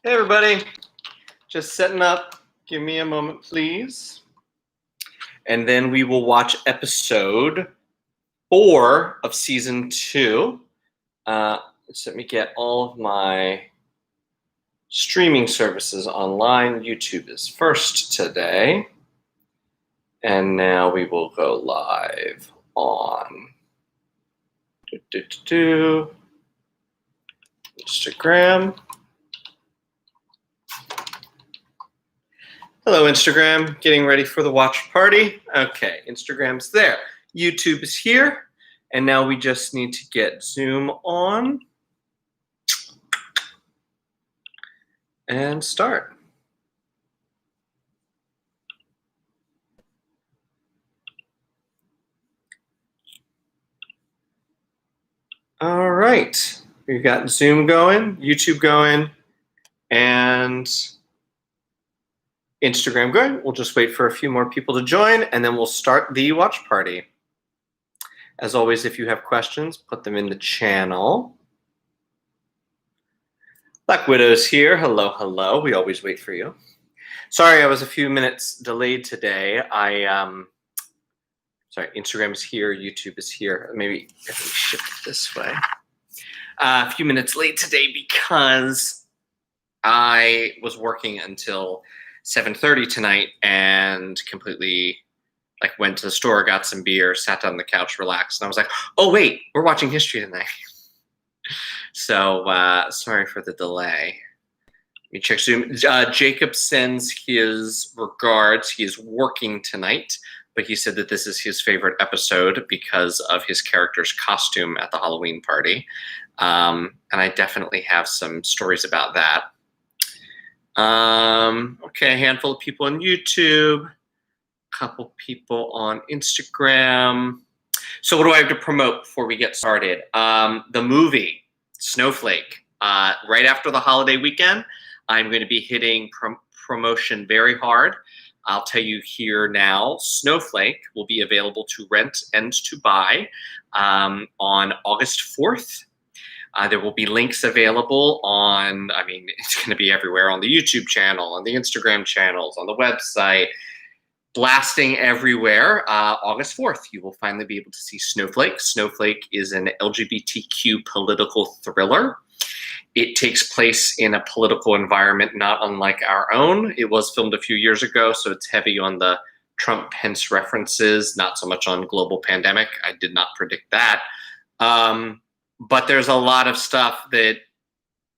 Hey everybody, just setting up. Give me a moment, please. And then we will watch episode 4 of season 2. Just let me get all of my streaming services online. YouTube is first today. And now we will go live on Instagram. Hello, Instagram. Getting ready for the watch party. Okay, Instagram's there. YouTube is here. And now we just need to get Zoom on and start. All right, we've got Zoom going, YouTube going, and Instagram going. We'll just wait for a few more people to join, and then we'll start the watch party. As always, if you have questions, put them in the channel. Black Widow's here. Hello, hello. We always wait for you. Sorry, I was a few minutes delayed today. Sorry, Instagram is here, YouTube is here. Maybe if we shift it this way. A few minutes late today because I was working until 7:30 tonight and completely went to the store, got some beer, sat down on the couch, relaxed, and I was like, oh wait, we're watching history tonight. So sorry for the delay. Let me check Zoom. Jacob sends his regards. He is working tonight, but he said that this is his favorite episode because of his character's costume at the Halloween party. And I definitely have some stories about that. Okay, a handful of people on YouTube, a couple people on Instagram. So what do I have to promote before we get started? The movie, Snowflake. Right after the holiday weekend, I'm going to be hitting promotion very hard. I'll tell you here now, Snowflake will be available to rent and to buy on August 4th. There will be links available on, it's going to be everywhere, on the YouTube channel, on the Instagram channels, on the website, blasting everywhere. August 4th, you will finally be able to see Snowflake. Snowflake is an LGBTQ political thriller. It takes place in a political environment not unlike our own. It was filmed a few years ago, so it's heavy on the Trump-Pence references, not so much on global pandemic. I did not predict that. But there's a lot of stuff that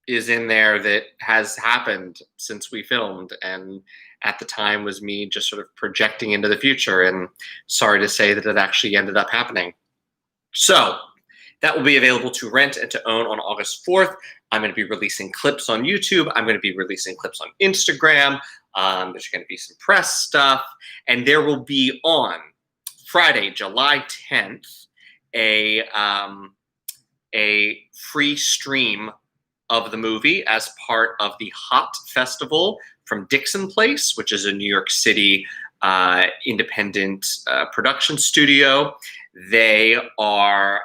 is in there that has happened since we filmed, and at the time was me just sort of projecting into the future, and sorry to say that it actually ended up happening. So that will be available to rent and to own on August 4th. I'm going to be releasing clips on YouTube. I'm going to be releasing clips on Instagram. There's going to be some press stuff, and there will be on Friday, July 10th, a free stream of the movie as part of the Hot Festival from Dixon Place, which is a New York City independent production studio. They are,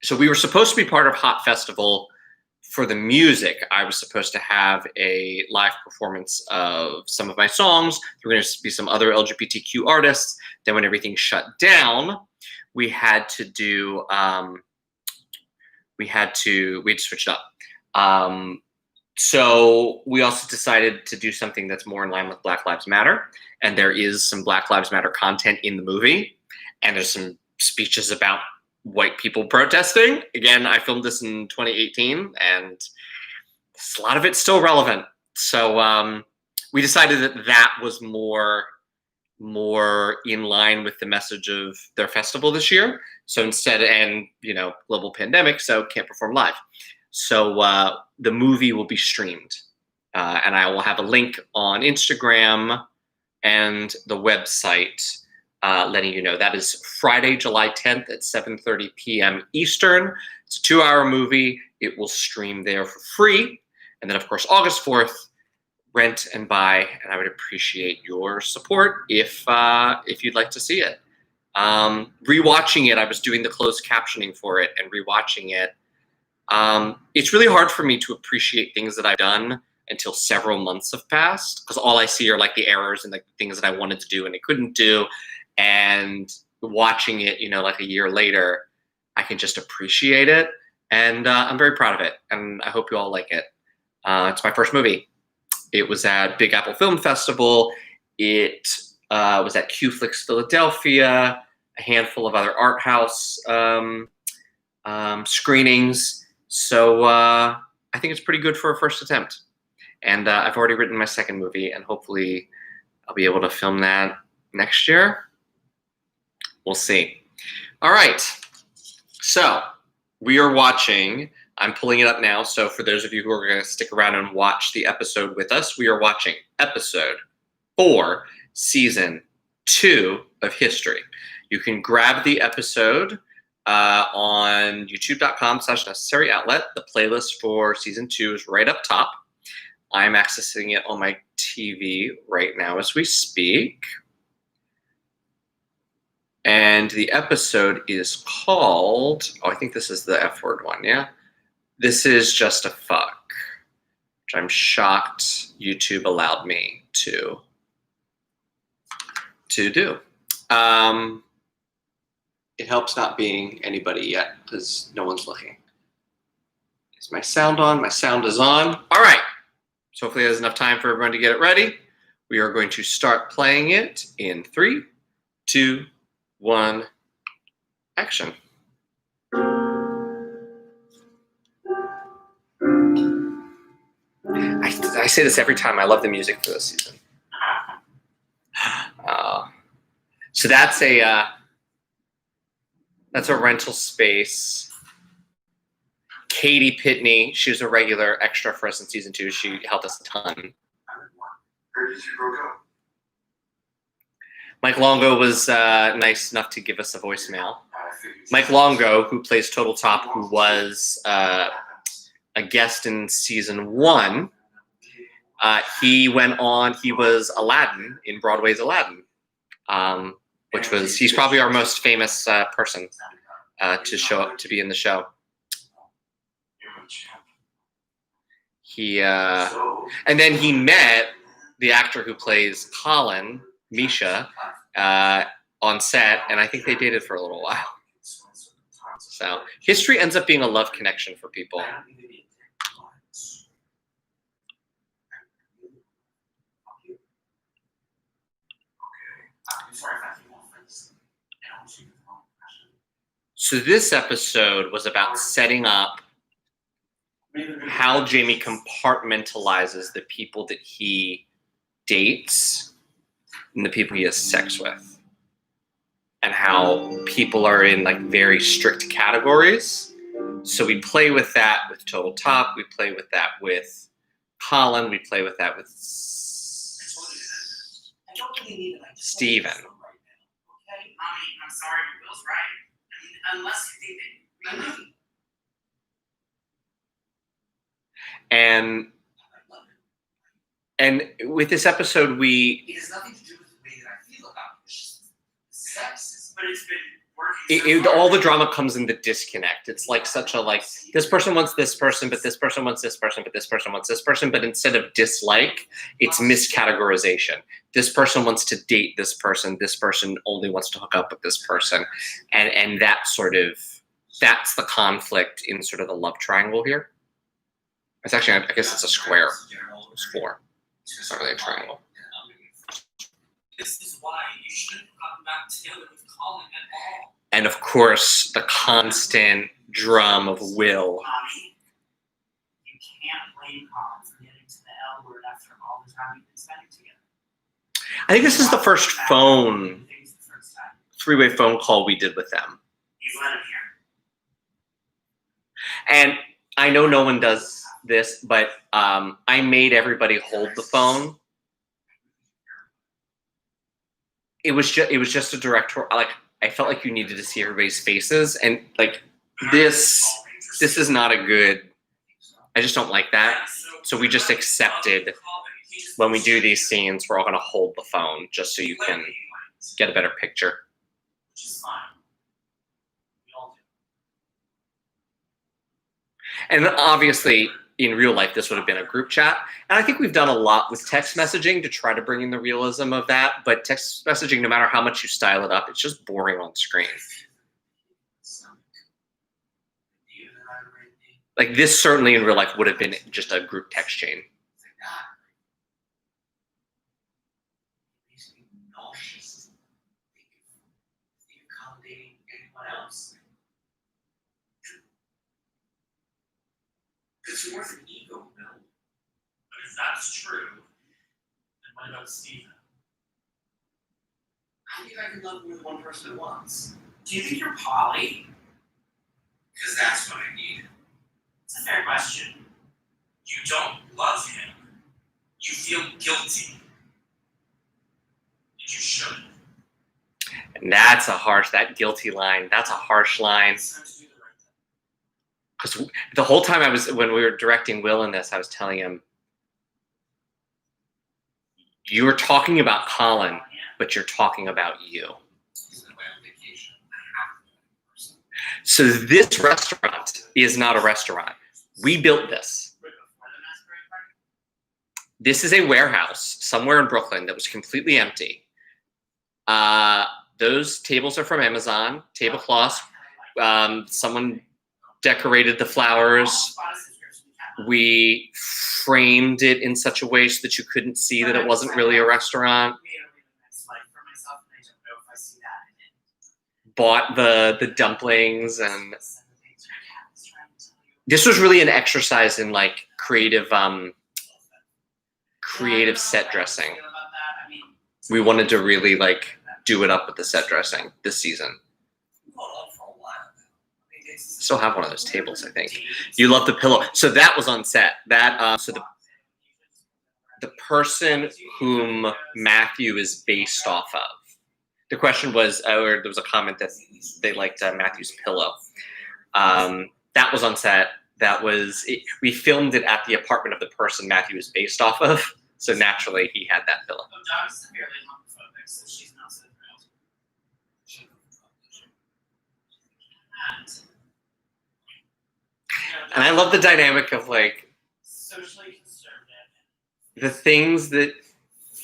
so we were supposed to be part of Hot Festival for the music. I was supposed to have a live performance of some of my songs. There were going to be some other LGBTQ artists. Then when everything shut down, we had to do, we had switched up. So we also decided to do something that's more in line with Black Lives Matter. And there is some Black Lives Matter content in the movie. And there's some speeches about white people protesting. Again, I filmed this in 2018, and a lot of it's still relevant. So we decided that that was more in line with the message of their festival this year. So instead, and global pandemic, so can't perform live. So the movie will be streamed, and I will have a link on Instagram and the website letting you know. That is Friday, July 10th at 7:30 p.m. Eastern. It's a 2-hour movie. It will stream there for free. And then, of course, August 4th, rent and buy, and I would appreciate your support if you'd like to see it. Rewatching it, I was doing the closed captioning for it, and rewatching it, It's really hard for me to appreciate things that I've done until several months have passed, because all I see are like the errors and like the things that I wanted to do and I couldn't do. And watching it, like a year later, I can just appreciate it. And I'm very proud of it. And I hope you all like it. It's my first movie. It was at Big Apple Film Festival. It was at Q-Flix Philadelphia, a handful of other art house screenings. So I think it's pretty good for a first attempt. And I've already written my second movie, and hopefully I'll be able to film that next year. We'll see. All right. So we are watching, I'm pulling it up now. So for those of you who are going to stick around and watch the episode with us, we are watching episode 4, season 2 of History. You can grab the episode on youtube.com/necessaryoutlet. The playlist for season 2 is right up top. I'm accessing it on my TV right now as we speak. And the episode is called, I think this is the F word one, yeah? This is Just a Fuck, which I'm shocked YouTube allowed me to do. It helps not being anybody yet because no one's looking. Is my sound on? My sound is on. All right. So hopefully there's enough time for everyone to get it ready. We are going to start playing it in 3, 2, 1, action. I say this every time. I love the music for this season. So that's a rental space. Katie Pitney, she was a regular extra for us in season 2. She helped us a ton. Mike Longo was nice enough to give us a voicemail. Mike Longo, who plays Total Top, who was a guest in season 1, he went on, he was Aladdin in Broadway's Aladdin, which was, he's probably our most famous person to show up, to be in the show. He, and then he met the actor who plays Colin, Misha, on set, and I think they dated for a little while. So History ends up being a love connection for people. So this episode was about setting up how Jamie compartmentalizes the people that he dates and the people he has sex with, and how people are in like very strict categories. So we play with that with Total Top. We play with that with Colin. We play with that with Steven. I'm sorry, Will's right. I mean, unless you think that really. And with this episode, it has nothing to do with the way that I feel about it. It's just sex. But it's been working. All the drama comes in the disconnect. It's like such a this person wants this person, but this person wants this person, but this person wants this person. But instead of dislike, it's miscategorization. This person wants to date this person. This person only wants to hook up with this person, and that's the conflict in sort of the love triangle here. It's actually, I guess it's a square. It's 4. It's not really a triangle. This is why you shouldn't have gotten back together with Colin at all. And of course, the constant drum of Will. Mommy, you can't blame Colin for getting to the L word after all the time you've been spending together. I think this is the first three-way phone call we did with them. He's let him here. And I know no one does this, but I made everybody hold the phone. It was just a director. I felt like you needed to see everybody's faces, and this is not a good. I just don't like that. So we just accepted when we do these scenes, we're all going to hold the phone just so you can get a better picture. And obviously, in real life, this would have been a group chat. And I think we've done a lot with text messaging to try to bring in the realism of that. But text messaging, no matter how much you style it up, it's just boring on screen. Like this certainly in real life would have been just a group text chain. Because you're worth an ego, no. But if that's true, then what about Stephen? I think I can love more than one person at once. Do you think you're poly? Because that's what I need. It's a fair question. You don't love him. You feel guilty. And you shouldn't. And that's that guilty line. That's a harsh line. Because the whole time when we were directing Will in this, I was telling him, you were talking about Colin, but you're talking about you. So this restaurant is not a restaurant. We built this. This is a warehouse somewhere in Brooklyn that was completely empty. Those tables are from Amazon, tablecloths. Someone decorated the flowers. We framed it in such a way so that you couldn't see that it wasn't really a restaurant. Bought the dumplings, and this was really an exercise in like creative set dressing. We wanted to really like do it up with the set dressing this season. Still have one of those tables, I think. You love the pillow. So that was on set. That so the person whom Matthew is based off of. The question was, or there was a comment that they liked Matthew's pillow. That was on set. We filmed it at the apartment of the person Matthew is based off of. So naturally, he had that pillow. Dog's severely homophobic, so she's not so thrilled. And I love the dynamic of like socially conservative. The things that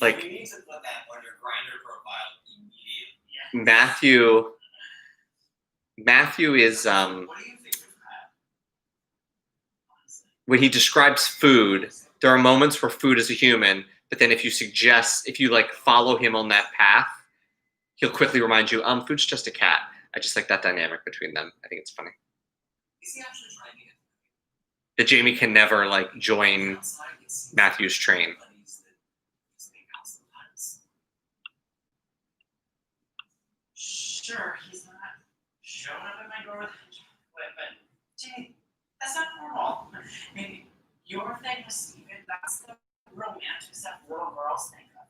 like You need to put that on your Grindr profile immediately. Matthew is What do you think of that? Honestly. when he describes food, there are moments where food is a human, but then if you like follow him on that path, he'll quickly remind you, food's just a cat. I just like that dynamic between them. I think it's funny. Is he actually trying to get That Jamie can never like join Matthew's train. Sure, he's not showing up at my door with but Jamie, that's not normal. Maybe your thing with Steven, that's the romantic stuff little girls think of.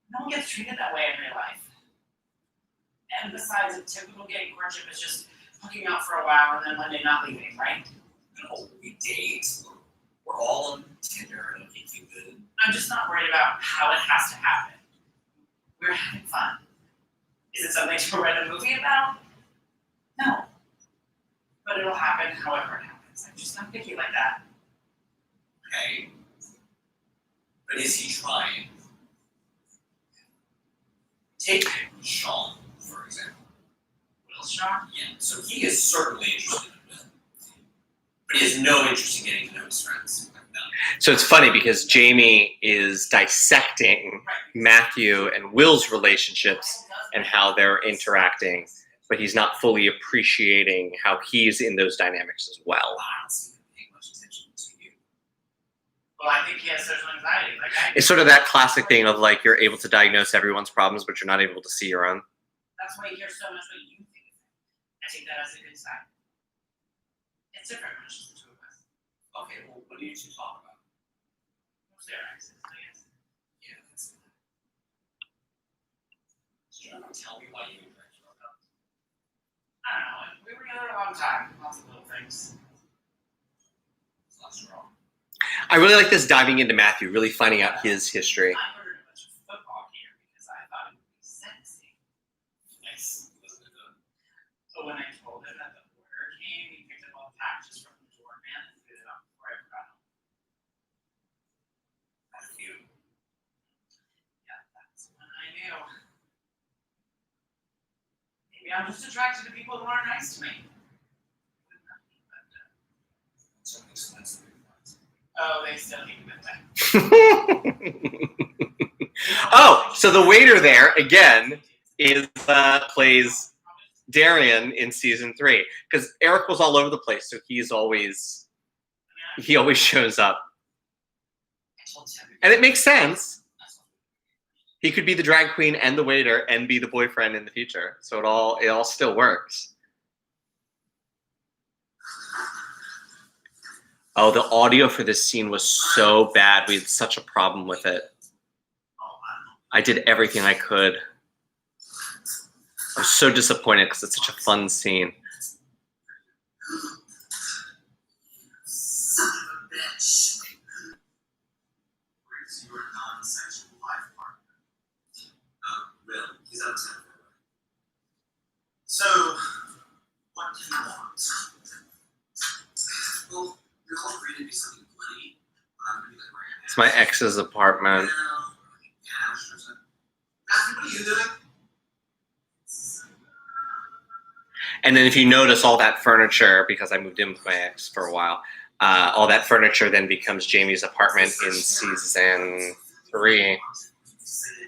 No one gets treated that way in real life. And besides, a typical gay courtship is just hooking out for a while and then one day not leaving, right? No, we date. We're all on Tinder and looking good. I'm just not worried about how it has to happen. We're having fun. Is it something to write a movie about? No. But it'll happen however it happens. I'm just not picky like that. Okay. But is he trying? Take Sean, for example. Will Sean? Yeah, so he is certainly interested in Will. But he has no interest in getting to know his friends. So it's funny because Jamie is dissecting Matthew and Will's relationships and how they're interacting, but he's not fully appreciating how he's in those dynamics as well. Well, I think he has social anxiety. It's sort of that classic thing of like you're able to diagnose everyone's problems, but you're not able to see your own. That's why you hear so much what you think. I take that as a good sign. It's different when it's just the two of us. Okay, well, what do you two talk about? What's their exes, I guess? Yeah, that's it. You don't tell me why you and Rex broke up. I don't know. We were together a long time. Lots of little things. It's not strong. I really like this diving into Matthew, really finding out his history. I ordered a bunch of football gear because I thought it would be sexy. Nice. Wasn't it good? But when I told him that the order came, he picked up all the packages from the doorman and I'm just attracted to people who aren't nice to me. Oh, they still need that. Oh, so the waiter there again is plays Darian in season 3 because Eric was all over the place, so he always shows up, and it makes sense. He could be the drag queen and the waiter and be the boyfriend in the future, so it all still works. Oh, the audio for this scene was so bad. We had such a problem with it. I did everything I could. I was so disappointed because it's such a fun scene. Son of a bitch. Where's your non-sexual life partner? Oh, really? He's out of town. So, what do you want? Well, you're all free to do something bloody. I'm gonna be like, It's my ex's apartment. Matthew, what are you doing? And then if you notice all that furniture, because I moved in with my ex for a while, all that furniture then becomes Jamie's apartment in season 3. And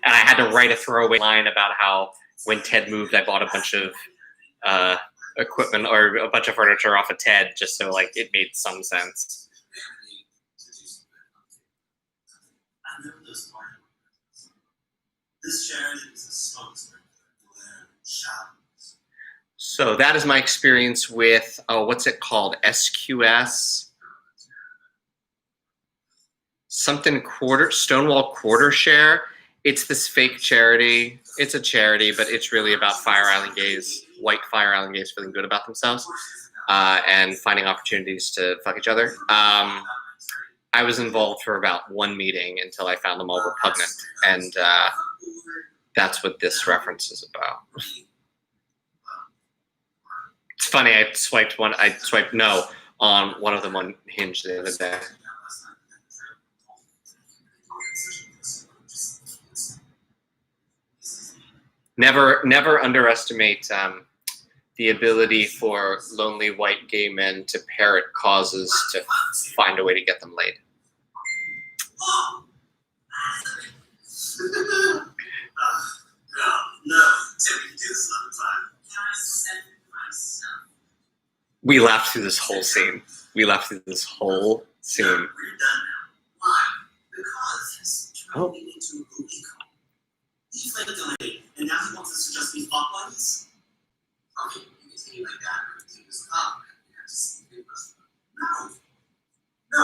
I had to write a throwaway line about how when Ted moved, I bought a bunch of equipment or a bunch of furniture off of Ted just so like it made some sense. I know those parties. This charity is a spokesman for Glenn Shadows. So that is my experience with, what's it called? SQS? Something Stonewall Quarter Share. It's this fake charity. It's a charity, but it's really about Fire Island gays, white Fire Island gays feeling good about themselves and finding opportunities to fuck each other. I was involved for about 1 meeting until I found them all repugnant, and that's what this reference is about. It's funny, I swiped no on one of them on Hinge the other day. Never underestimate the ability for lonely white gay men to parrot causes to find a way to get them laid. No, Tim, we can do this another time. Can I send myself? We laughed through this whole scene. We're done now. Why? Because he's Oh. turning me into a booty call. He flaked on me, and now he wants us to just be fuck buddies? Okay, you continue like that, or you take this up, and you have to see the person. No. No.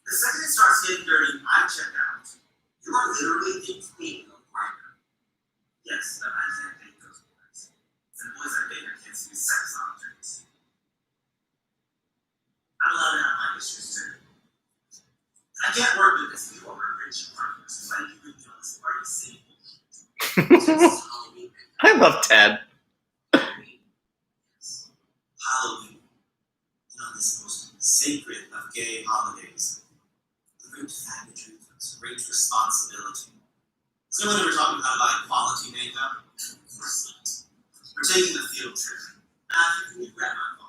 The second it starts getting dirty, I check out. You are literally the queen of Grindr. Yes, but I can't date those boys. And boys I date, I can't see sex objects. I'm allowed to have my issues too. I can't work with this. You are rich partners. Like you could be on this party city. Halloween. I love Ted. Halloween. Yes. Halloween. And on this most sacred of gay holidays, the great faggotry comes great responsibility. So when we're talking about like quality makeup, we're taking a field trip. Matthew, can you grab my phone?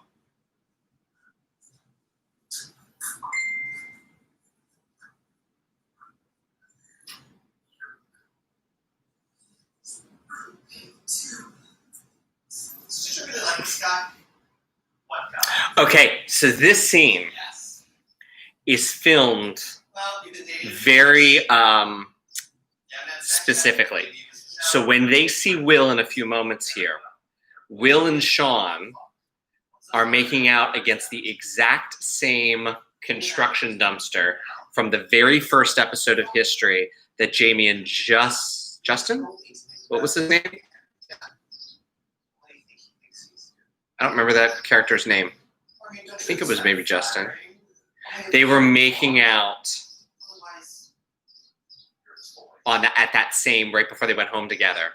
Did you really like this guy? What guy? Okay, so this scene Yes. is filmed Well, you did dating. very Yeah, specifically. So when they see Will in a few moments here, Will and Sean are making out against the exact same construction dumpster from the very first episode of History that Jamie and Justin? What was his name? I don't remember that character's name. I think it was maybe Justin. They were making out at that same, right before they went home together.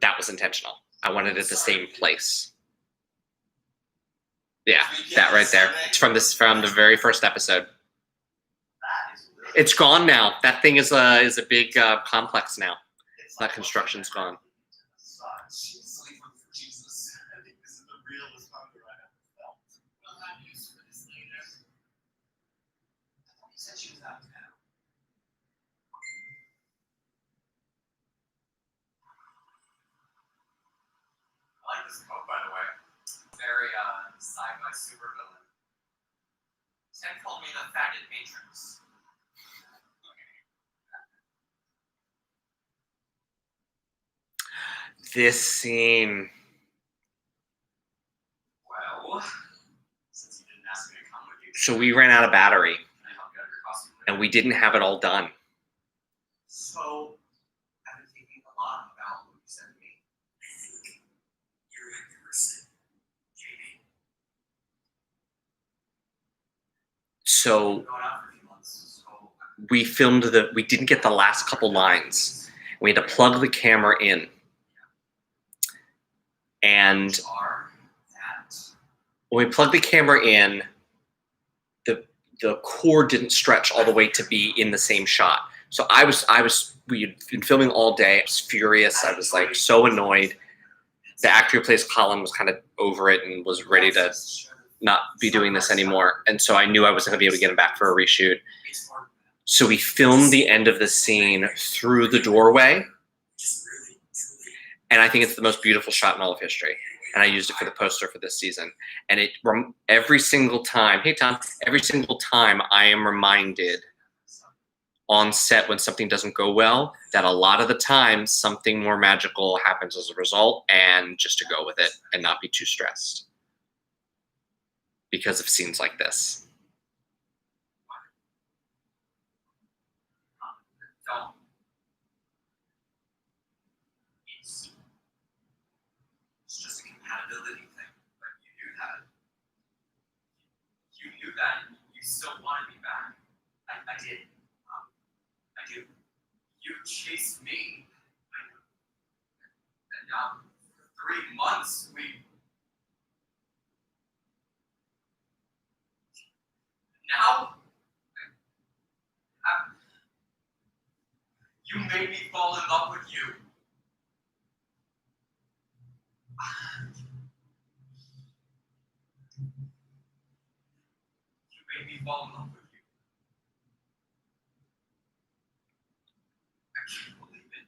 That was intentional. I wanted it the same place. Yeah, that right there. It's from the very first episode. It's gone now. That thing is a big complex now. That construction's gone. out of town. I like this coat, by the way. Very sci-fi supervillain. Ted called me the faggot Matrix. This scene. Well, since you didn't ask me to come with you, So we ran out of battery, can I help you out your costume? and we didn't have it all done. So, I've been thinking a lot about what you said to me. I think you're accurate, Jamie. So Going out for a few months, so we didn't get the last couple lines. We had to plug the camera in. And are that when we plugged the camera in, the cord didn't stretch all the way to be in the same shot. So we had been filming all day. I was furious. I was like so annoyed. The actor who plays Colin was kind of over it and was ready to not be doing this anymore. And so I knew I wasn't gonna be able to get him back for a reshoot. So we filmed the end of the scene through the doorway. And I think it's the most beautiful shot in all of history. And I used it for the poster for this season. And every single time, hey Tom, every single time I am reminded on set when something doesn't go well, that a lot of the time something more magical happens as a result, and just to go with it and not be too stressed because of scenes like this. Don't. It's just a compatibility thing, but you knew that. You knew that. You still wanted me back. I did. I do. You chased me. And now, for 3 months, now, you made me fall in love with you. You made me fall in love with you. I can't believe it.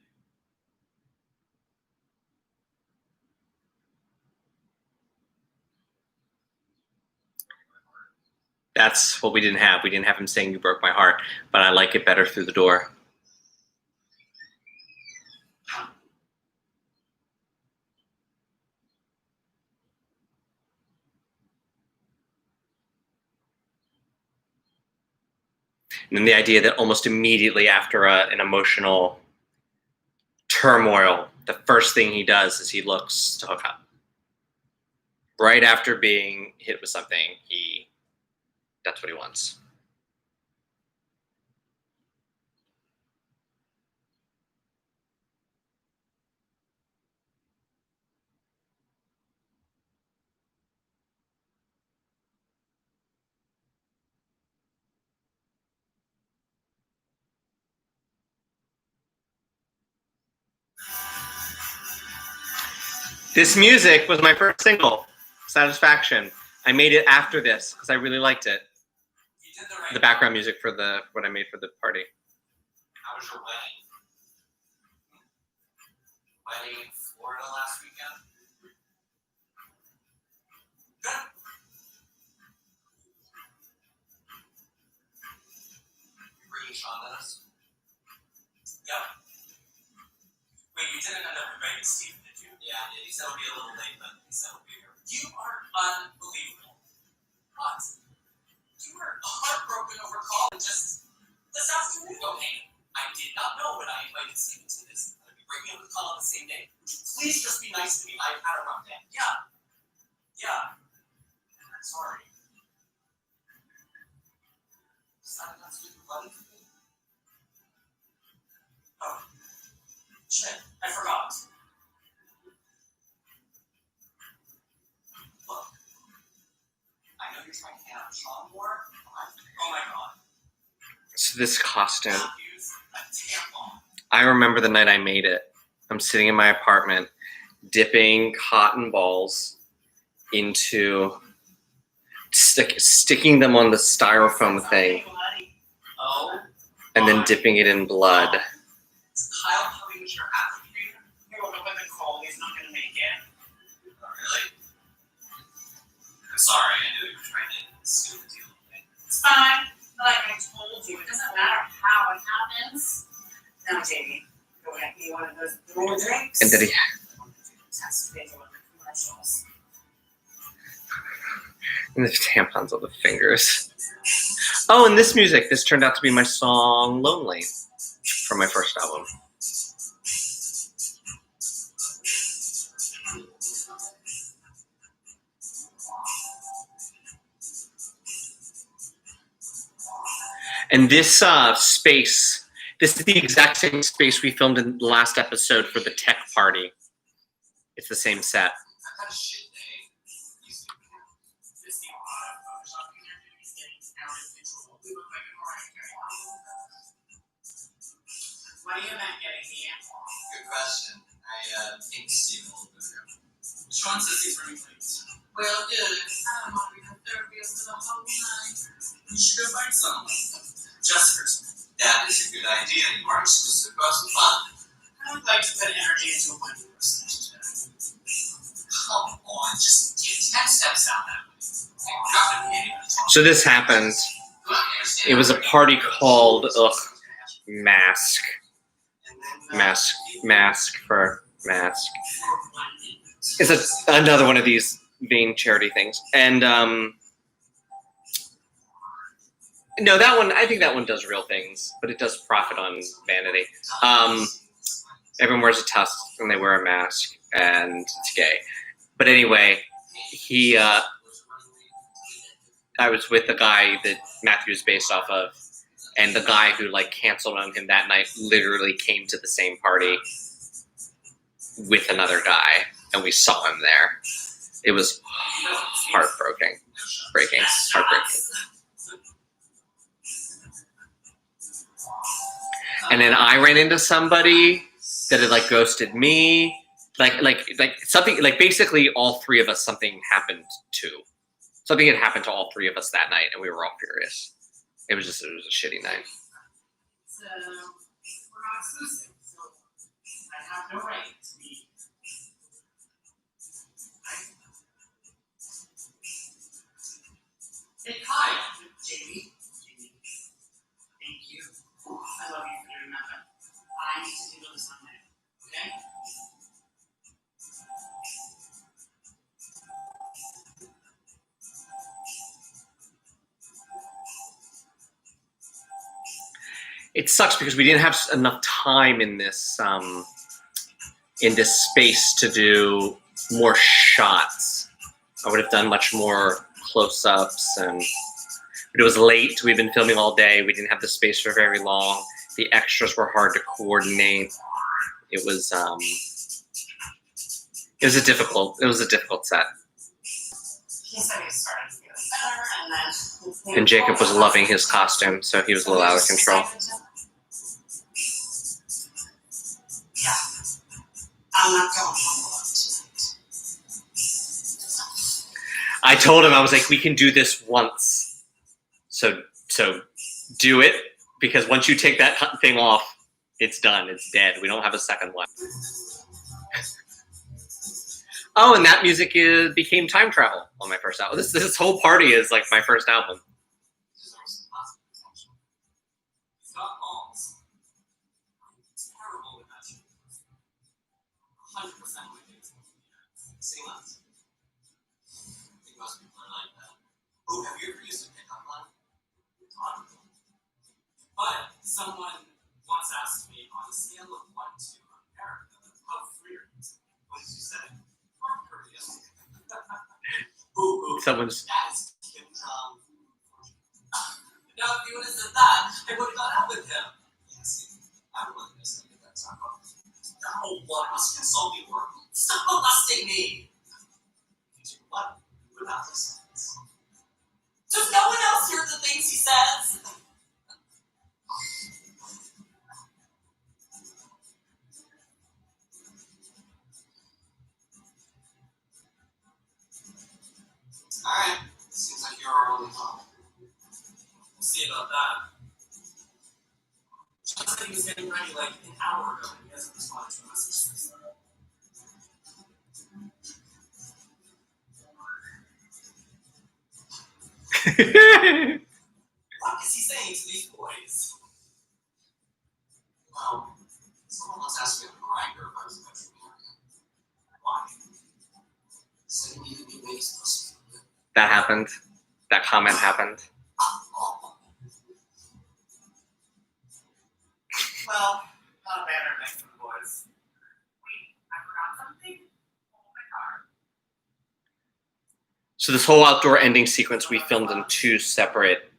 That's what we didn't have. We didn't have him saying "you broke my heart," but I like it better through the door. And then the idea that almost immediately after an emotional turmoil, the first thing he does is he looks to hook up. Right after being hit with something, that's what he wants. This music was my first single, Satisfaction. I made it after this because I really liked it. you did the right The background music for what I made for the party. How was your wedding? Wedding in Florida last weekend? Good. You bringing Sean to us? Yep. Wait, you didn't end up inviting Steve, did you? Yeah, he said it'll be a little late, but he said he'll be here. You are unbelievable. What? You were heartbroken over Colin just this afternoon. Okay, I did not know when I invited Steve to this. I'd be breaking up with Colin on the same day. Would you please just be nice to me? I've had a rough day. Yeah. Yeah. I'm sorry. Is that not sweet and funny for me? Oh. Shit, I forgot. Look, I know you're trying to hang out with Sean more. Oh my god. So this costume, Don't use a tampon. I remember the night I made it. I'm sitting in my apartment, dipping cotton balls into, sticking them on the styrofoam thing. Oh and then dipping it in blood. Kyle coming with your applicator? You're going to Nicole, he's not gonna make it. Oh, really? I'm sorry, I knew you were trying to seal the deal with me. It's fine. Like I told you, it doesn't matter how it happens. Now, Jamie, go get me one of those throw drinks. And then he Test video on the commercials. and there's tampons on the fingers. Oh, and this music. This turned out to be my song "Lonely" from my first album. And this space, this is the exact same space we filmed in the last episode for the tech party. It's the same set. I've had a shit day. This the odd photoshopping activities getting out of control. We look like a Mariah Carey album. What are you not getting here? Good question. I think Steve a little bit ago. Sean says he's running late. Well, good. I don't want to be the therapist for the whole night. You should go find someone. Just for some. That is a good idea. You are exclusive about some fun. I would like to put energy into a one person. Come on, just get 10 steps out that way. So this happened. It was a party called Mask. Mask for Mask. It's another one of these vain charity things. And no, that one, I think that one does real things, but it does profit on vanity. Everyone wears a tusk and they wear a mask, and it's gay. But anyway, I was with the guy that Matthew is based off of, and the guy who like canceled on him that night literally came to the same party with another guy, and we saw him there. It was heartbreaking. And then I ran into somebody that had like ghosted me. Like something, like basically all three of us, something happened to. Something had happened to all three of us that night, and we were all furious. It was a shitty night. So, we're not exclusive, so I have no right to be. Hey, Kyle. Jamie. Thank you. I love you for doing that. I need to do this on my own, okay? It sucks because we didn't have enough time in this space to do more shots. I would have done much more close-ups, but it was late. We'd been filming all day. We didn't have the space for very long. The extras were hard to coordinate. It was a difficult set. He said he was starting to feel better, And Jacob was loving his costume, so he was a little out of control. Yeah. I'm not going home alone tonight. I told him, I was like, we can do this once. So do it, because once you take that thing off, it's done. It's dead. We don't have a second one. Oh, and that music became time travel on my first album. This whole party is like my first album. Deserves some positive attention. He's got balls. I'm terrible with that shit. 100% with it. See less. I think most people are like that. Oh, have you ever used a pickup line? But someone once asked me on a scale of 1 to America, how free are you? What did you say? North Korea. Ooh, Someone's that is Kim Jong. Now, if you would have said that, I would have gone out with him. Yeah, see, I would want this to get that taco. No, what? Must consult me more. Stop molesting me. What? What about this? Does no one else hear the things he says? Alright, seems like you're our only hope. We'll see about that. I said he was getting ready like an hour ago, and he hasn't responded to a message since then. What is he saying to these boys? Well, someone once asked me on Grindr if I was a veterinarian. Why? Said he needed me ways closer. That happened. That comment happened. Well, not a banner night for the boys. Wait, I forgot something? Oh my car. So this whole outdoor ending sequence we filmed in 2 separate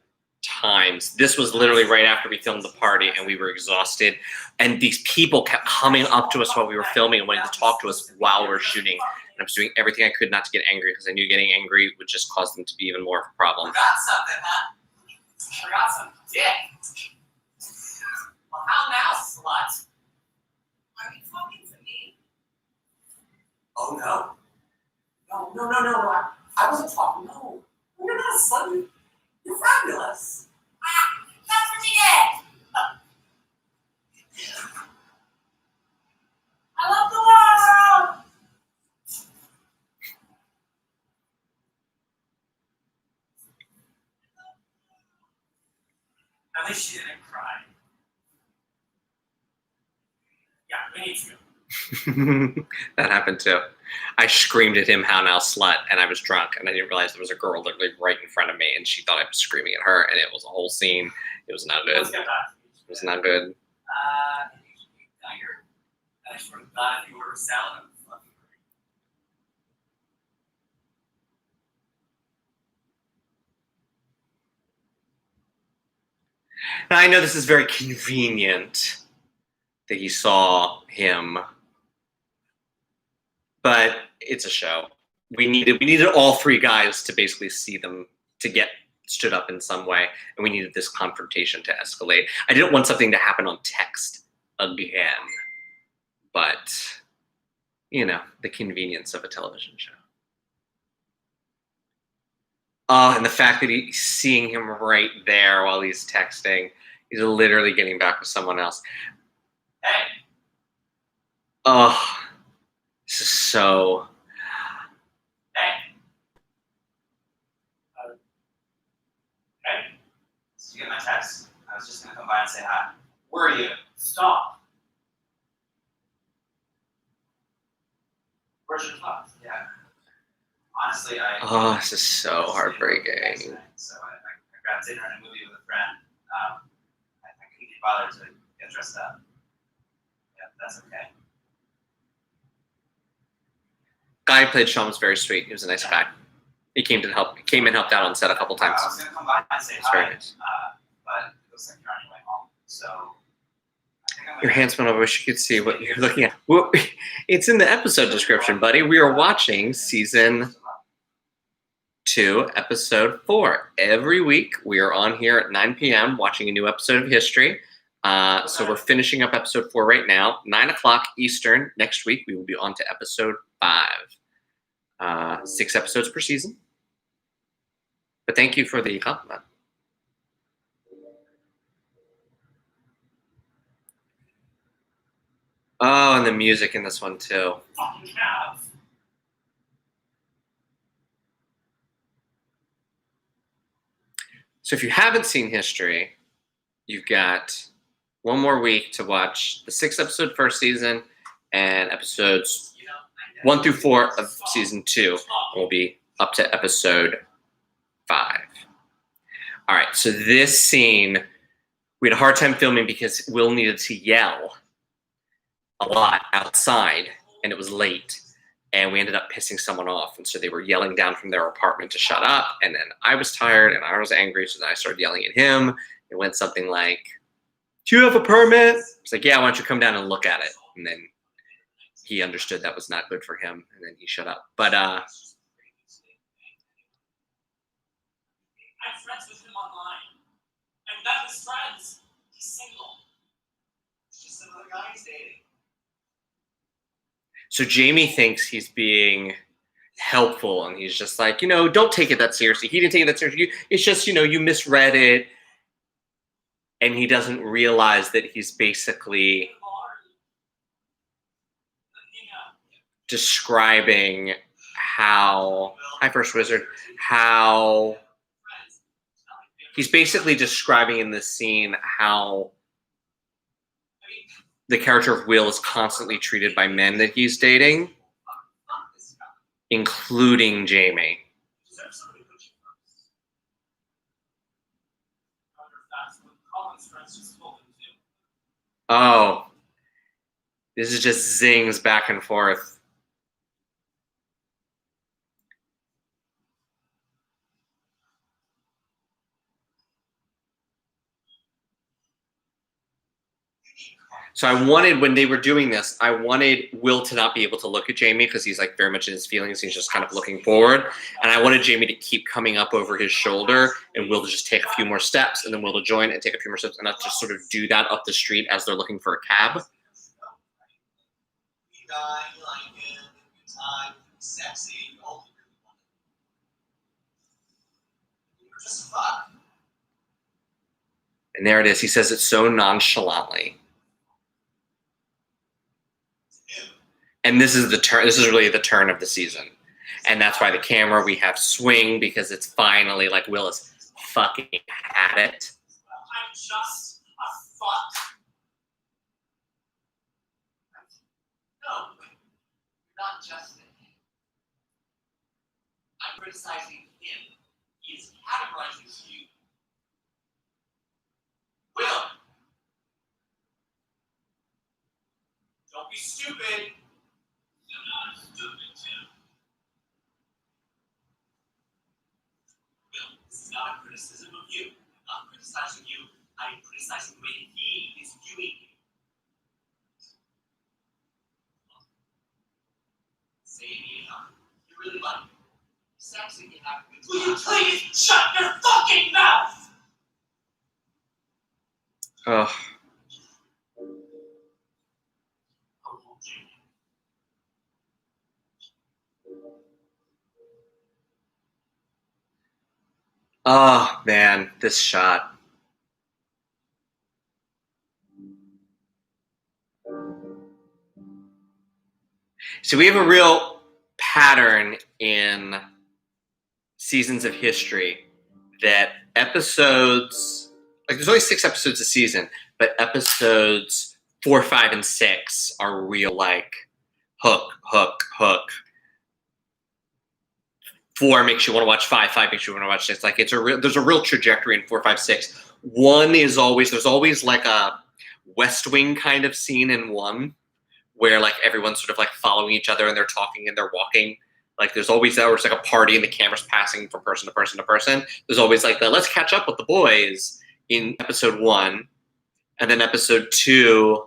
times. This was literally right after we filmed the party and we were exhausted. And these people kept coming up to us while we were filming and wanting to talk to us while we were shooting. And I was doing everything I could not to get angry because I knew getting angry would just cause them to be even more of a problem. Forgot something, huh? Forgot some dick. Well, how now, slut? Are you talking to me? Oh no. No. I wasn't talking. No. You're not a slut. You're fabulous. Ah, that's what you did. I love the world. At least she didn't cry. Yeah, we need to. That happened too. I screamed at him, "How now, slut," and I was drunk, and I didn't realize there was a girl literally right in front of me, and she thought I was screaming at her, and it was a whole scene. It was not good. Let's get back. It was not good. Dagger. I sort of thought if you were a salad, I would fucking agree. Now, I know this is very convenient that you saw him, but it's a show. We needed all 3 guys to basically see them to get stood up in some way, and we needed this confrontation to escalate. I didn't want something to happen on text again, but you know, the convenience of a television show. And the fact that he's seeing him right there while he's texting, he's literally getting back with someone else. Hey, Oh, this is so. hey. Hey, Did you get my text? I was just gonna come by and say hi. Where are you? stop. Where's your club? Yeah. Honestly, I. Oh, this is so heartbreaking. So I grabbed dinner and a movie with a friend. I couldn't be bothered to get dressed up. Yeah, that's okay. Guy who played Sean was very sweet. He was a nice guy. He came and helped out on set a couple times. I was gonna come by and say It's very hi, nice. but it looks like you're on your way home. So I think I'm Your gonna. hands went over. I wish you could see what you're looking at. Well, it's in the episode description, buddy. We are watching season 2, episode 4. Every week, we are on here at 9 p.m. watching a new episode of History. So we're finishing up episode 4 right now. 9 o'clock Eastern. Next week, we will be on to episode 5. 6 episodes per season. But thank you for the compliment. Oh, and the music in this one, too. Fucking have. So if you haven't seen History, you've got one more week to watch the 6th episode first season and episodes 1 through 4 of season 2. We'll be up to episode 5. All right, so this scene, we had a hard time filming because Will needed to yell a lot outside, and it was late. And we ended up pissing someone off. And so they were yelling down from their apartment to shut up. And then I was tired and I was angry. So then I started yelling at him. It went something like, "Do you have a permit?" It's like, "Yeah, why don't you come down and look at it?" And then he understood that was not good for him. And then he shut up. But I'm friends with him online. I'm not his friends. He's single. It's just another guy he's dating. so Jamie thinks he's being helpful. And he's just like, don't take it that seriously. He didn't take it that seriously. It's just, you misread it. and he doesn't realize that he's basically describing how hi First Wizard, how he's basically describing in this scene how the character of Will is constantly treated by men that he's dating, including Jamie. Oh, this is just zings back and forth. So I wanted, when they were doing this, I wanted Will to not be able to look at Jamie because he's like very much in his feelings. He's just kind of looking forward. And I wanted Jamie to keep coming up over his shoulder and Will to just take a few more steps and then Will to join and take a few more steps and not just sort of do that up the street as they're looking for a cab. And there it is. He says it so nonchalantly. And this is the turn. This is really the turn of the season, and that's why the camera we have swing because it's finally like Will is fucking at it. I'm just a fuck. No, you're not just it. I'm criticizing him. He is categorizing you. Will! Don't be stupid. You're not stupid, Tim. Will, this is not a criticism of you. I'm not criticizing you. I'm criticizing the way that he is viewing you. Say me enough. You really like it. Sexy can have good Will you please shut your fucking mouth? Oh, oh man, this shot. So we have a real pattern in seasons of history that episodes, like there's only 6 episodes a season, but episodes 4, 5, and 6 are real like hook, hook, hook. 4 makes you want to watch 5, 5 makes you want to watch 6. Like it's a real, there's a real trajectory in 4, 5, 6. 1 is always, there's always like a West Wing kind of scene in 1 where like everyone's sort of like following each other and they're talking and they're walking. Like there's always that, or it's like a party and the camera's passing from person to person to person. There's always like the let's catch up with the boys in episode 1. And then episode 2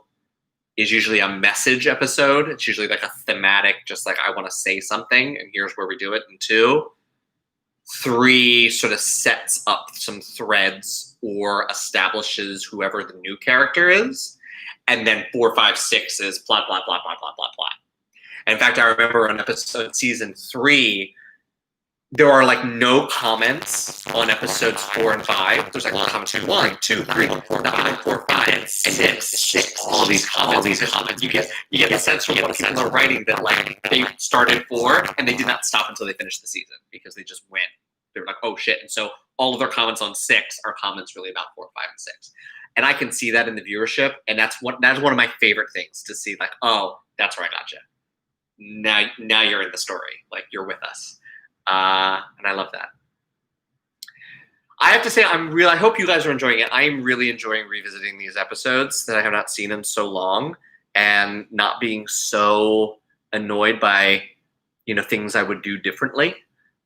is usually a message episode. It's usually like a thematic, just like I want to say something and here's where we do it. And 2, 3 sort of sets up some threads or establishes whoever the new character is. And then 4, 5, 6 is plot, plot, plot, plot, plot, plot, plot. And in fact, I remember on episode season 3, there are like no comments on episodes 4 and 5. There's like comments 1, 2, 3, 4, 5, and 6. All these comments. You get a sense from what people are writing that like they started 4 and they did not stop until they finished the season because they just went. They were like, oh shit. And so all of their comments on 6 are comments really about 4, 5, and 6. And I can see that in the viewership, and that's one of my favorite things to see. Like, oh, that's where I got you. Now you're in the story. Like you're with us. And I love that. I have to say, I hope you guys are enjoying it. I am really enjoying revisiting these episodes that I have not seen in so long and not being so annoyed by, things I would do differently.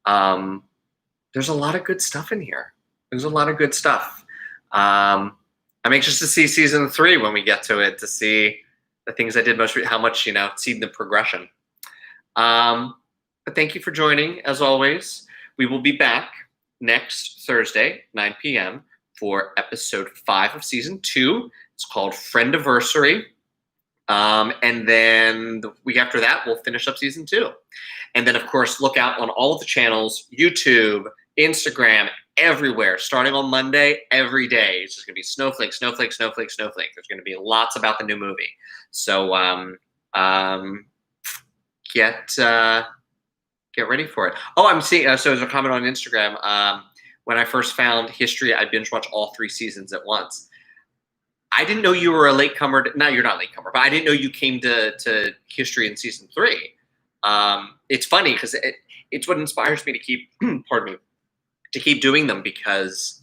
There's a lot of good stuff in here. There's a lot of good stuff. I'm anxious to see season 3 when we get to it, to see the things I did most, how much, see the progression. But thank you for joining, as always. We will be back next Thursday, 9 p.m. for episode 5 of season 2. It's called Friendiversary. And then the week after that, we'll finish up season 2. And then, of course, look out on all of the channels, YouTube, Instagram, everywhere, starting on Monday, every day. It's just going to be snowflake, snowflake, snowflake, snowflake. There's going to be lots about the new movie. So get ready for it. Oh, I'm seeing, so there's a comment on Instagram. When I first found History, I binge watched all 3 seasons at once. I didn't know you were a latecomer. No, you're not a latecomer, but I didn't know you came to History in season 3. It's funny because it's what inspires me to keep, pardon me, to keep doing them, because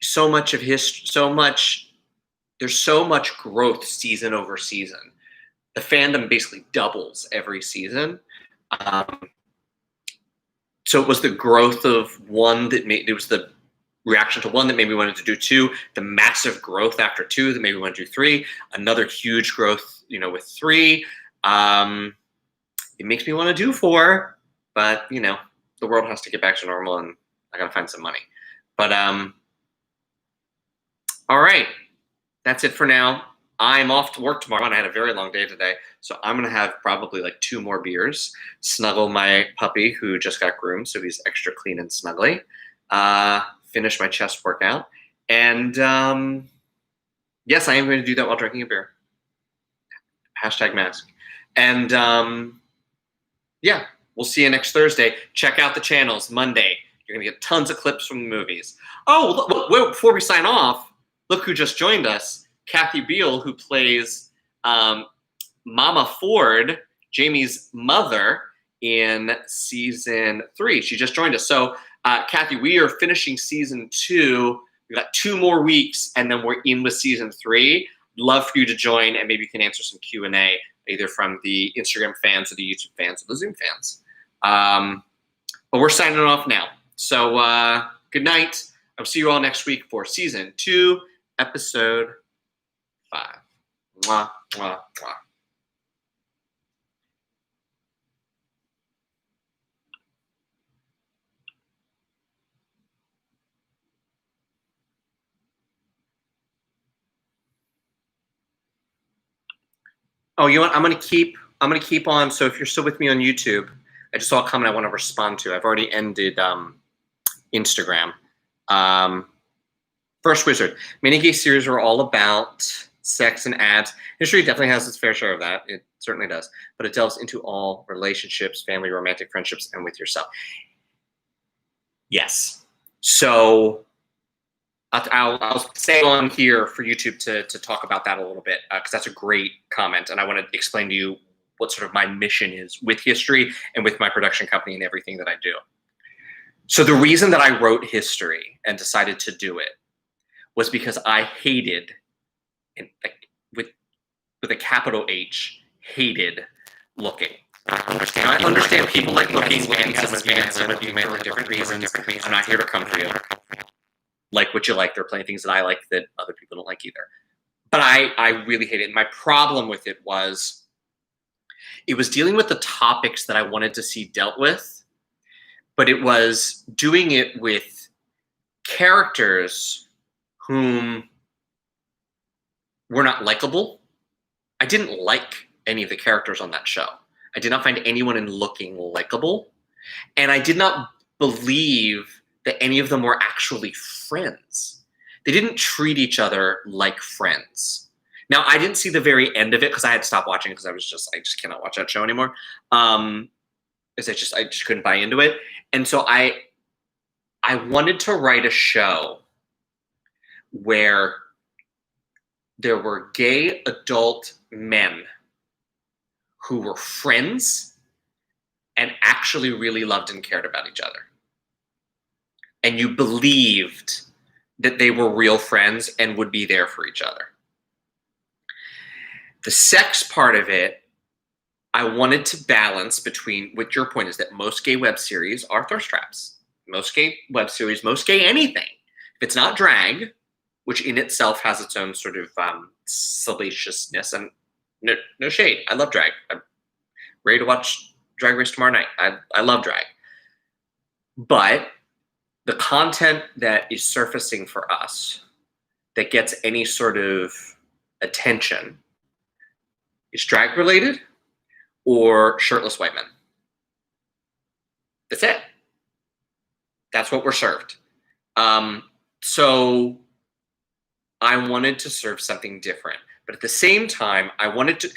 so much of history, there's so much growth season over season. The fandom basically doubles every season. So it was the growth of one that made, it was the reaction to 1 that made me want to do 2, the massive growth after 2 that made me want to do 3, another huge growth, with 3. It makes me want to do 4, but the world has to get back to normal and I gotta find some money. But all right, that's it for now. I'm off to work tomorrow and I had a very long day today. So I'm gonna have probably like 2 more beers, snuggle my puppy who just got groomed, so he's extra clean and snuggly, finish my chest workout. And yes, I am going to do that while drinking a beer. #mask. And yeah, we'll see you next Thursday. Check out the channels Monday. You're gonna get tons of clips from the movies. Oh, look, before we sign off, look who just joined us. Kathy Beale, who plays Mama Ford, Jamie's mother, in season 3. She just joined us. So Kathy, we are finishing season 2. We've got 2 more weeks and then we're in with season 3. Love for you to join and maybe you can answer some Q&A either from the Instagram fans or the YouTube fans or the Zoom fans. But we're signing off now. So good night. I'll see you all next week for season 2, episode 5. Mwah, mwah, mwah. Oh, you know what? I'm gonna keep on. So if you're still with me on YouTube, I just saw a comment I want to respond to. I've already ended Instagram. First Wizard. Many gay series are all about sex and ads. History definitely has its fair share of that. It certainly does. But it delves into all relationships, family, romantic friendships, and with yourself. Yes. So I'll stay on here for YouTube to talk about that a little bit because that's a great comment. And I want to explain to you what sort of my mission is with History and with my production company and everything that I do. So the reason that I wrote History and decided to do it was because I hated, and with a capital H, hated looking. I understand people like looking, and some of you may for different reasons. I'm not here to come for you. Like what you like. There are plenty of things that I like that other people don't like either. But I really hate it. And my problem with it was dealing with the topics that I wanted to see dealt with, but it was doing it with characters whom were not likable. I didn't like any of the characters on that show. I did not find anyone in looking likable. And I did not believe that any of them were actually friends. They didn't treat each other like friends. Now, I didn't see the very end of it because I had stopped watching because I just cannot watch that show anymore. Because I just couldn't buy into it. And so I wanted to write a show where there were gay adult men who were friends and actually really loved and cared about each other. And you believed that they were real friends and would be there for each other. The sex part of it, I wanted to balance between, what your point is that most gay web series are thirst traps. Most gay web series, most gay anything. If it's not drag, which in itself has its own sort of salaciousness, and no shade, I love drag. I'm ready to watch Drag Race tomorrow night. I love drag. But the content that is surfacing for us that gets any sort of attention is drag related or shirtless white men. That's it. That's what we're served. So I wanted to serve something different. But at the same time, I wanted to,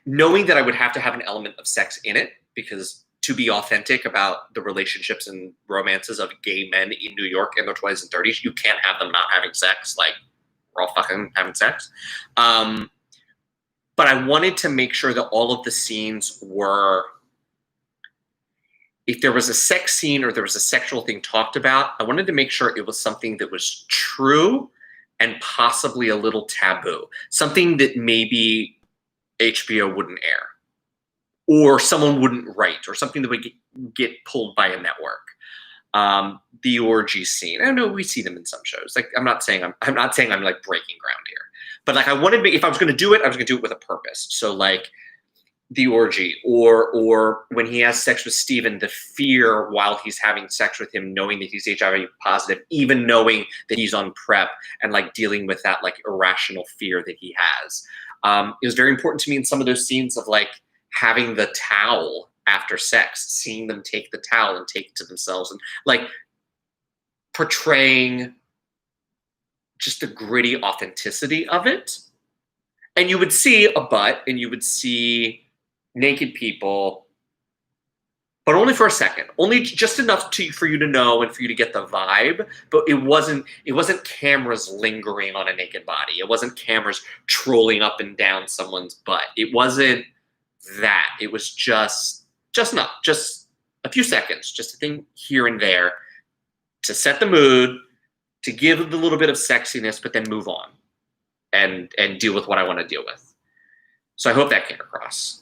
knowing that I would have to have an element of sex in it, because to be authentic about the relationships and romances of gay men in New York in their 20s and 30s, you can't have them not having sex. Like, we're all fucking having sex. But I wanted to make sure that all of the scenes were, if there was a sex scene or there was a sexual thing talked about, I wanted to make sure it was something that was true and possibly a little taboo. Something that maybe HBO wouldn't air, or someone wouldn't write, or something that would get pulled by a network. The orgy scene. I know we see them in some shows. Like, I'm not saying I'm like breaking ground here, but like I wanted to, if I was going to do it, I was going to do it with a purpose. So like the orgy, or when he has sex with Steven, the fear while he's having sex with him, knowing that he's HIV positive, even knowing that he's on PrEP, and like dealing with that like irrational fear that he has. It was very important to me in some of those scenes of like having the towel after sex, seeing them take the towel and take it to themselves, and like portraying just the gritty authenticity of it. And you would see a butt and you would see naked people, but only for a second, only just enough for you to know and for you to get the vibe. But it wasn't cameras lingering on a naked body. It wasn't cameras trolling up and down someone's butt. It wasn't that. It was just a few seconds, just a thing here and there to set the mood, to give it a little bit of sexiness, but then move on and deal with what I want to deal with. So I hope that came across.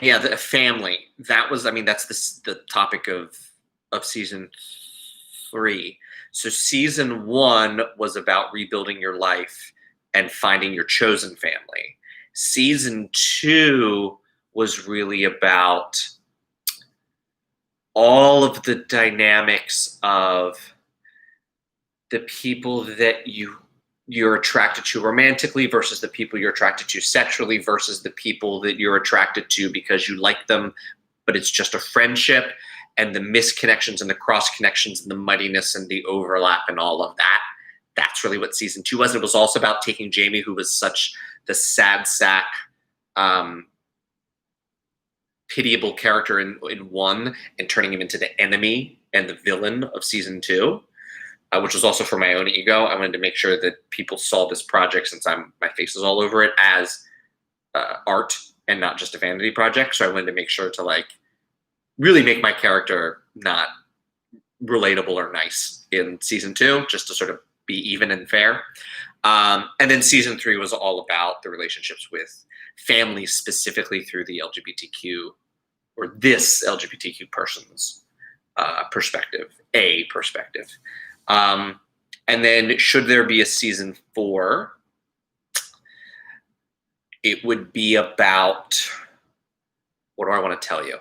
Yeah, the family. That was, I mean, that's the topic of season 3. So season 1 was about rebuilding your life and finding your chosen family. Season 2 was really about all of the dynamics of the people that you're attracted to romantically versus the people you're attracted to sexually versus the people that you're attracted to because you like them, but it's just a friendship, and the misconnections and the cross connections and the muddiness and the overlap and all of that. That's really what season 2 was. It was also about taking Jamie, who was such the sad sack, pitiable character in 1, and turning him into the enemy and the villain of season 2. Which was also for my own ego. I wanted to make sure that people saw this project, since my face is all over it, as art and not just a vanity project. So I wanted to make sure to like really make my character not relatable or nice in season 2, just to sort of be even and fair. And then season 3 was all about the relationships with families, specifically through the LGBTQ, or this LGBTQ person's perspective. And then should there be a season 4, it would be about, what do I want to tell you?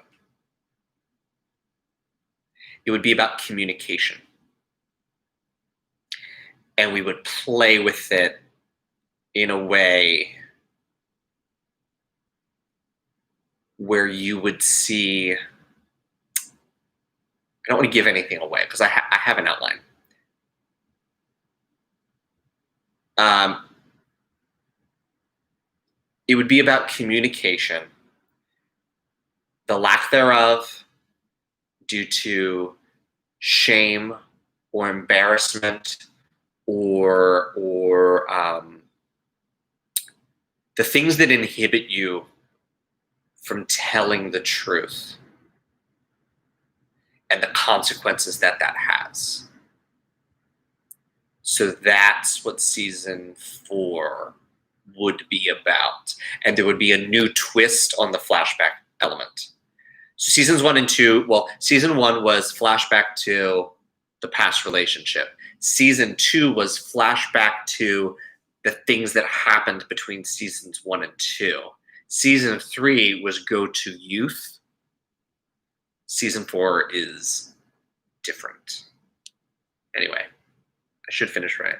It would be about communication. And we would play with it in a way where you would see, I don't want to give anything away because I have an outline. It would be about communication, the lack thereof due to shame or embarrassment or the things that inhibit you from telling the truth and the consequences that has. So that's what season 4 would be about. And there would be a new twist on the flashback element. So seasons 1 and 2, well, season 1 was flashback to the past relationship. Season 2 was flashback to the things that happened between seasons 1 and 2. Season 3 was go to youth. Season 4 is different. Anyway, I should finish right.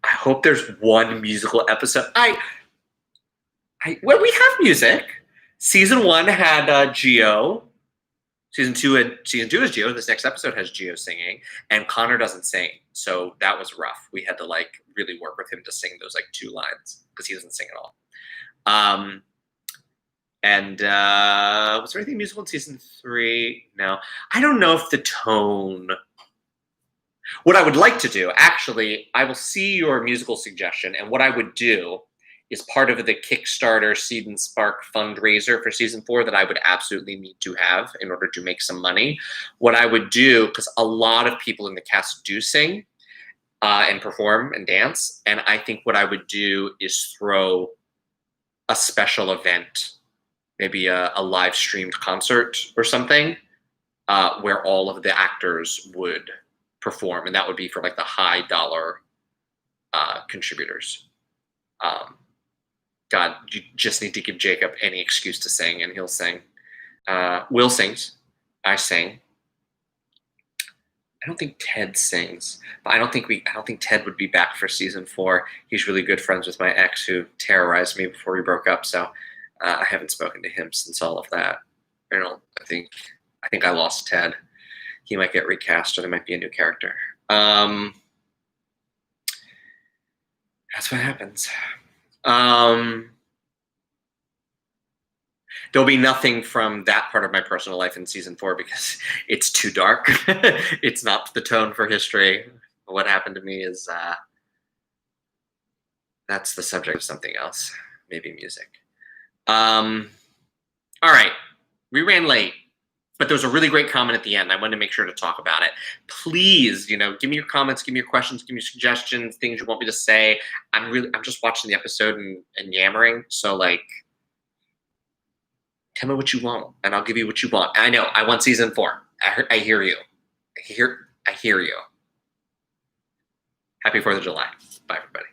I hope there's one musical episode. Well, we have music. Season 1 had Geo Season two is Geo. This next episode has Geo singing, and Connor doesn't sing, so that was rough. We had to like really work with him to sing those like 2 lines because he doesn't sing at all. And was there anything musical in season 3? No, I don't know if the tone. What I would like to do, actually, I will see your musical suggestion, and what I would do is part of the Kickstarter Seed and Spark fundraiser for season 4 that I would absolutely need to have in order to make some money. What I would do, because a lot of people in the cast do sing and perform and dance, and I think what I would do is throw a special event, maybe a live streamed concert or something, where all of the actors would perform, and that would be for like the high dollar contributors. God, you just need to give Jacob any excuse to sing, and he'll sing. Will sings. I sing. I don't think Ted sings, but I don't think Ted would be back for season 4. He's really good friends with my ex who terrorized me before we broke up, so I haven't spoken to him since all of that. I think I lost Ted. He might get recast, or there might be a new character. That's what happens. There'll be nothing from that part of my personal life in season 4 because it's too dark. It's not the tone for history. What happened to me is that's the subject of something else, maybe music. All right, we ran late, but there was a really great comment at the end. I wanted to make sure to talk about it. Please, give me your comments, give me your questions, give me your suggestions, things you want me to say. I'm just watching the episode and yammering. So like, tell me what you want, and I'll give you what you want. I know I want season 4. I hear you. I hear you. Happy 4th of July. Bye, everybody.